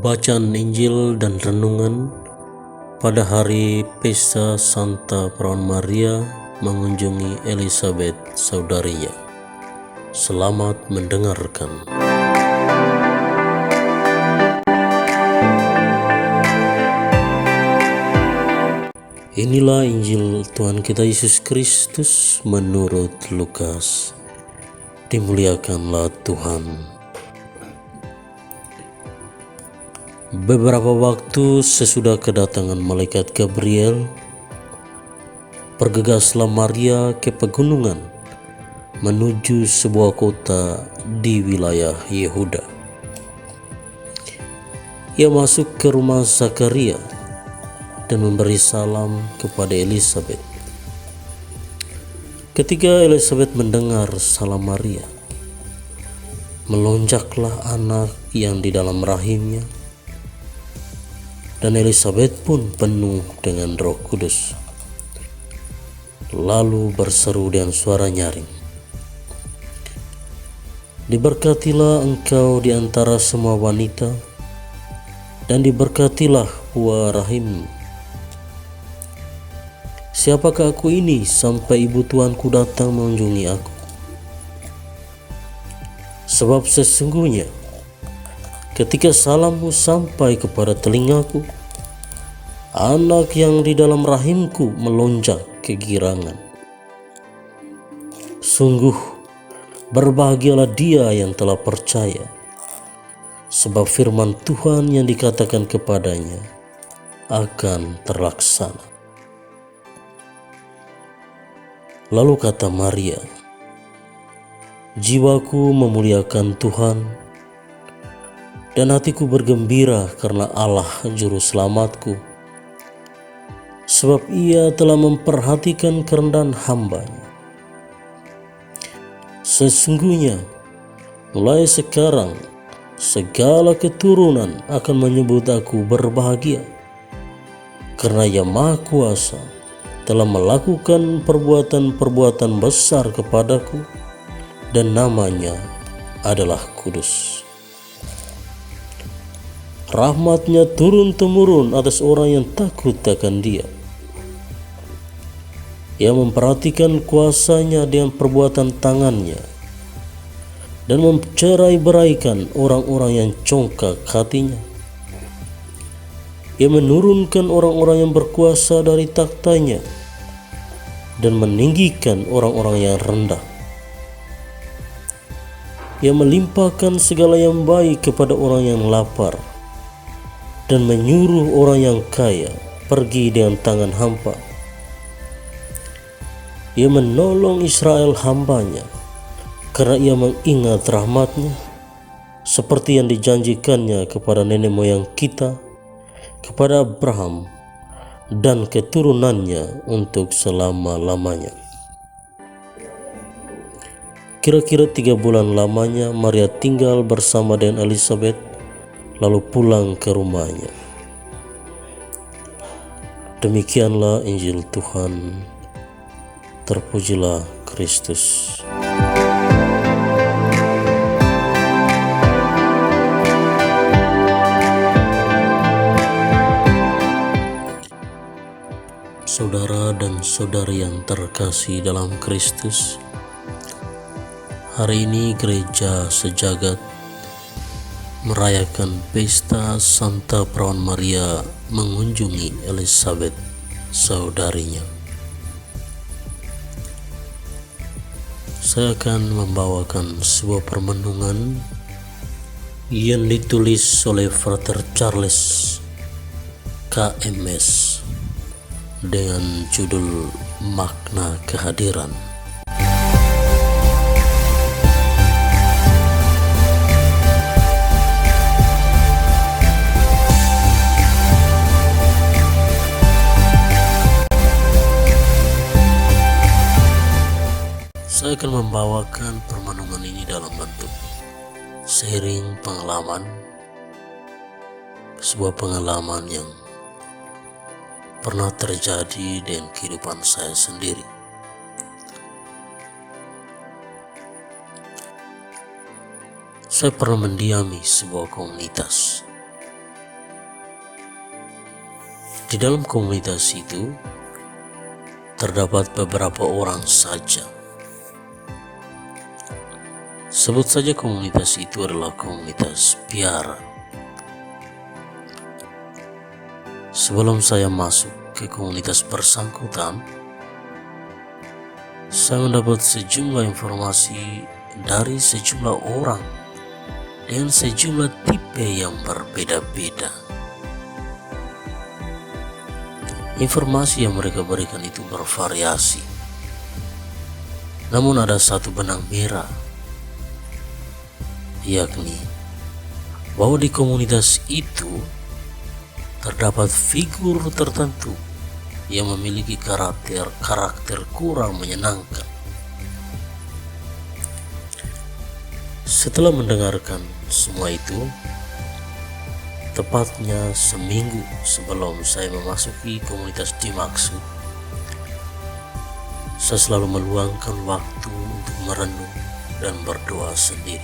Bacaan Injil dan Renungan pada hari Pesta Santa Perawan Maria mengunjungi Elizabeth saudarinya. Selamat mendengarkan. Inilah Injil Tuhan kita Yesus Kristus menurut Lukas. Dimuliakanlah Tuhan. Beberapa waktu sesudah kedatangan malaikat Gabriel, bergegaslah Maria ke pegunungan menuju sebuah kota di wilayah Yehuda. Ia masuk ke rumah Zakaria dan memberi salam kepada Elizabeth. Ketika Elizabeth mendengar salam Maria, melonjaklah anak yang di dalam rahimnya, dan Elizabeth pun penuh dengan Roh Kudus. Lalu berseru dengan suara nyaring, "Diberkatilah engkau di antara semua wanita, dan diberkatilah buah rahimmu. Siapakah aku ini sampai ibu tuanku datang mengunjungi aku? Sebab sesungguhnya ketika salammu sampai kepada telingaku, anak yang di dalam rahimku melonjak kegirangan. Sungguh berbahagialah dia yang telah percaya, sebab firman Tuhan yang dikatakan kepadanya akan terlaksana." Lalu kata Maria, "Jiwaku memuliakan Tuhan, dan hatiku bergembira karena Allah Juru Selamatku, sebab Ia telah memperhatikan kerendahan hamba-Nya. Sesungguhnya mulai sekarang segala keturunan akan menyebut aku berbahagia, karena Ia Maha Kuasa telah melakukan perbuatan-perbuatan besar kepadaku, dan namanya adalah kudus. Rahmat-Nya turun-temurun atas orang yang takut akan Dia. Ia memperhatikan kuasa-Nya dengan perbuatan tangan-Nya, dan mencerai-beraikan orang-orang yang congkak hatinya. Ia menurunkan orang-orang yang berkuasa dari takhta-Nya, dan meninggikan orang-orang yang rendah. Ia melimpahkan segala yang baik kepada orang yang lapar, dan menyuruh orang yang kaya pergi dengan tangan hampa. Ia menolong Israel hamba-Nya, karena Ia mengingat rahmat-Nya, seperti yang dijanjikan-Nya kepada nenek moyang kita, kepada Abraham dan keturunan-Nya untuk selama-lamanya." Kira-kira 3 bulan lamanya Maria tinggal bersama dengan Elizabeth, lalu pulang ke rumahnya. Demikianlah Injil Tuhan. Terpujilah Kristus. Saudara dan saudari yang terkasih dalam Kristus, hari ini gereja sejagat merayakan pesta Santa Perawan Maria mengunjungi Elizabeth saudarinya. Saya akan membawakan sebuah permenungan yang ditulis oleh Frater Charles KMS dengan judul Makna Kehadiran. Saya akan membawakan permenungan ini dalam bentuk seiring pengalaman, sebuah pengalaman yang pernah terjadi dengan kehidupan saya sendiri. Saya pernah mendiami sebuah komunitas Di dalam komunitas itu terdapat beberapa orang saja. Sebut saja komunitas itu adalah komunitas biara. Sebelum saya masuk ke komunitas bersangkutan, saya mendapat sejumlah informasi dari sejumlah orang dengan sejumlah tipe yang berbeda-beda. Informasi yang mereka berikan itu bervariasi. Namun ada satu benang merah, yakni bahwa di komunitas itu terdapat figur tertentu yang memiliki karakter kurang menyenangkan. Setelah mendengarkan semua itu, tepatnya seminggu sebelum saya memasuki komunitas dimaksud, saya selalu meluangkan waktu untuk merenung dan berdoa sendiri.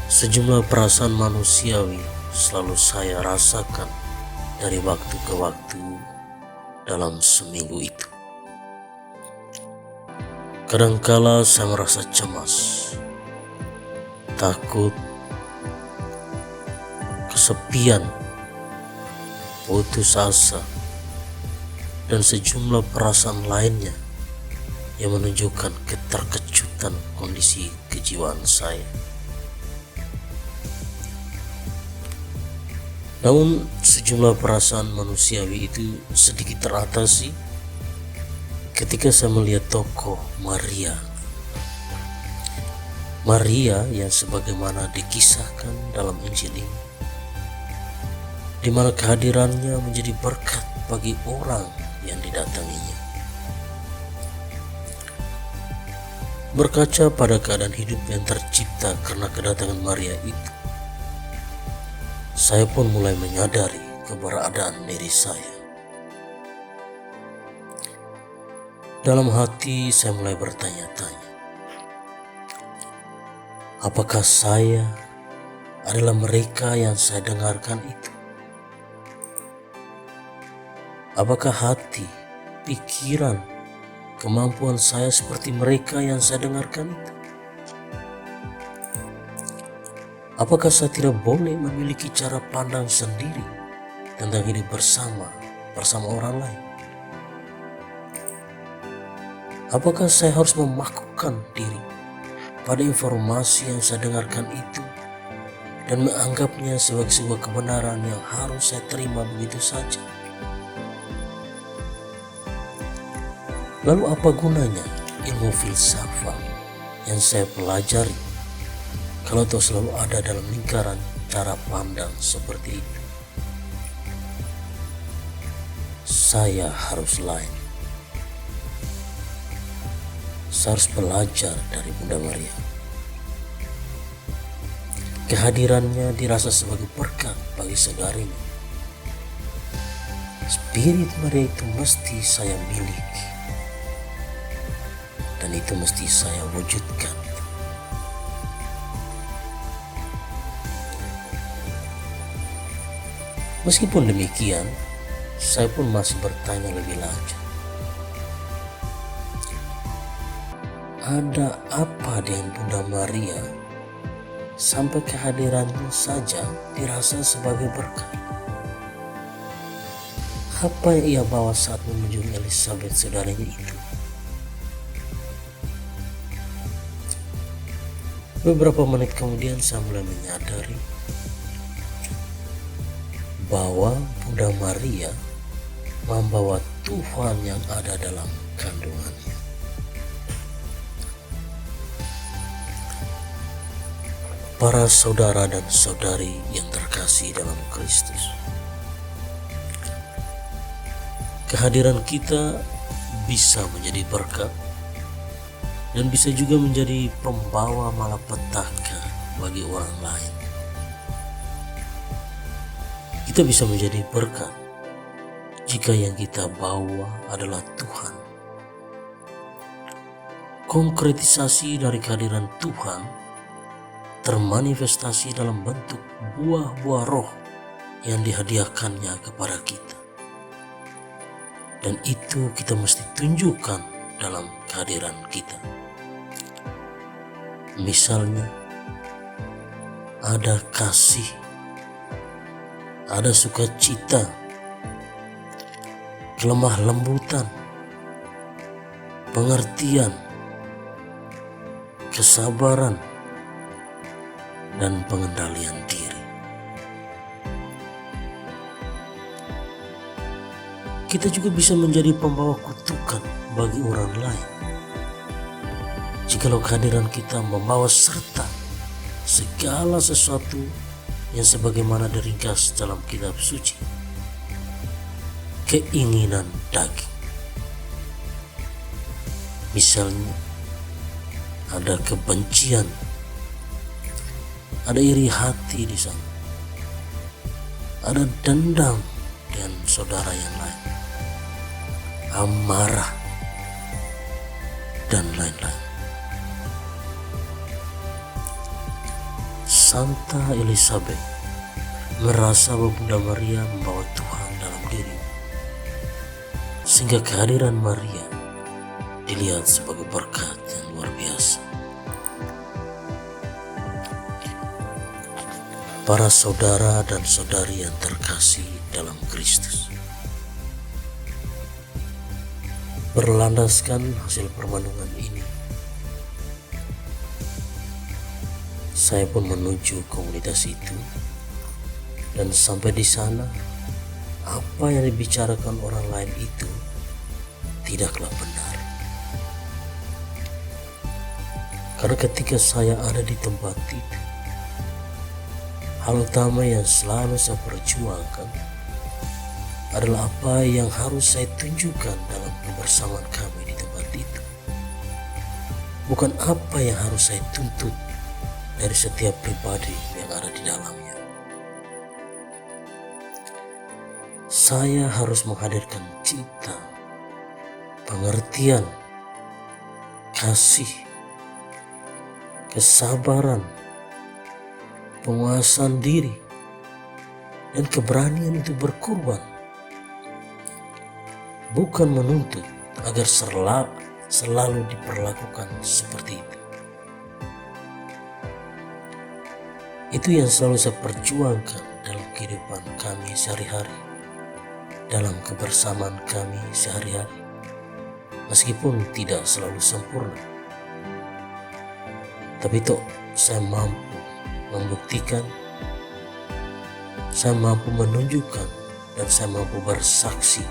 Sejumlah perasaan manusiawi selalu saya rasakan dari waktu ke waktu dalam seminggu itu. Kadangkala saya merasa cemas, takut, kesepian, putus asa, dan sejumlah perasaan lainnya yang menunjukkan keterkejutan kondisi kejiwaan saya. Namun sejumlah perasaan manusiawi itu sedikit teratasi ketika saya melihat tokoh Maria. Maria yang sebagaimana dikisahkan dalam Injil ini, di mana kehadirannya menjadi berkat bagi orang yang didatanginya. Berkaca pada keadaan hidup yang tercipta karena kedatangan Maria itu, saya pun mulai menyadari keberadaan diri saya. Dalam hati saya mulai bertanya-tanya, apakah saya adalah mereka yang saya dengarkan itu? Apakah hati, pikiran, kemampuan saya seperti mereka yang saya dengarkan itu? Apakah saya tidak boleh memiliki cara pandang sendiri tentang hidup bersama orang lain? Apakah saya harus memakukan diri pada informasi yang saya dengarkan itu dan menganggapnya sebagai sebuah kebenaran yang harus saya terima begitu saja? Lalu apa gunanya ilmu filsafat yang saya pelajari kalau toh selalu ada dalam lingkaran cara pandang seperti itu? Saya harus lain. Saya harus belajar dari Bunda Maria. Kehadirannya dirasa sebagai berkat bagi saudarinya. Spirit Maria itu mesti saya miliki, dan itu mesti saya wujudkan. Meskipun demikian, saya pun masih bertanya lebih lanjut. Ada apa dengan Bunda Maria sampai kehadirannya saja dirasa sebagai berkat? Apa yang ia bawa saat mengunjungi Elizabeth saudaranya itu? Beberapa menit kemudian saya mulai menyadari bahwa Bunda Maria membawa Tuhan yang ada dalam kandungannya. Para saudara dan saudari yang terkasih dalam Kristus, kehadiran kita bisa menjadi berkat dan bisa juga menjadi pembawa malapetaka bagi orang lain. Kita bisa menjadi berkat jika yang kita bawa adalah Tuhan. Konkretisasi dari kehadiran Tuhan termanifestasi dalam bentuk buah-buah roh yang dihadiahkannya kepada kita. Dan itu kita mesti tunjukkan dalam kehadiran kita. Misalnya, ada kasih, ada sukacita, kelemah lembutan, pengertian, kesabaran, dan pengendalian diri. Kita juga bisa menjadi pembawa kutukan bagi orang lain jikalau kehadiran kita membawa serta segala sesuatu yang sebagaimana diringkas dalam kitab suci, keinginan daging. Misalnya, ada kebencian, ada iri hati di sana, ada dendam dan saudara yang lain, amarah, dan lain-lain. Santa Elizabeth merasa bahwa Bunda Maria membawa Tuhan dalam diri, sehingga kehadiran Maria dilihat sebagai berkat yang luar biasa. Para saudara dan saudari yang terkasih dalam Kristus, berlandaskan hasil permenungan ini, saya pun menuju komunitas itu, dan sampai di sana apa yang dibicarakan orang lain itu tidaklah benar. Karena ketika saya ada di tempat itu, hal utama yang selalu saya perjuangkan adalah apa yang harus saya tunjukkan dalam kebersamaan kami di tempat itu, bukan apa yang harus saya tuntut dari setiap pribadi yang ada di dalamnya. Saya harus menghadirkan cinta, pengertian, kasih, kesabaran, penguasaan diri, dan keberanian untuk berkorban, bukan menuntut agar selalu diperlakukan seperti itu. Itu yang selalu saya perjuangkan dalam kehidupan kami sehari-hari, dalam kebersamaan kami sehari-hari, meskipun tidak selalu sempurna. Tapi toh saya mampu membuktikan, saya mampu menunjukkan, dan saya mampu bersaksi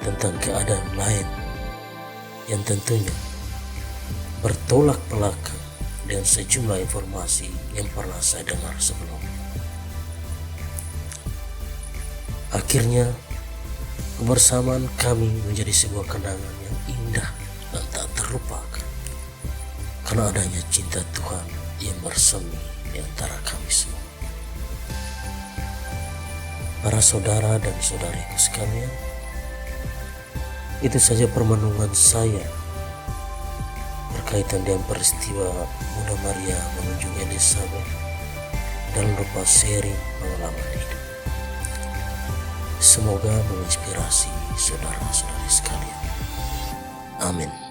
tentang keadaan lain yang tentunya bertolak belakang dengan sejumlah informasi yang pernah saya dengar sebelumnya. Akhirnya, kebersamaan kami menjadi sebuah kenangan yang indah dan tak terlupakan, karena adanya cinta Tuhan yang bersemi di antara kami semua. Para saudara dan saudariku sekalian, itu saja permenungan saya berkaitan dengan peristiwa Bunda Maria mengunjungi Elizabeth dalam rupa sharing pengalaman hidup. Semoga menginspirasi saudara-saudari sekalian. Amin.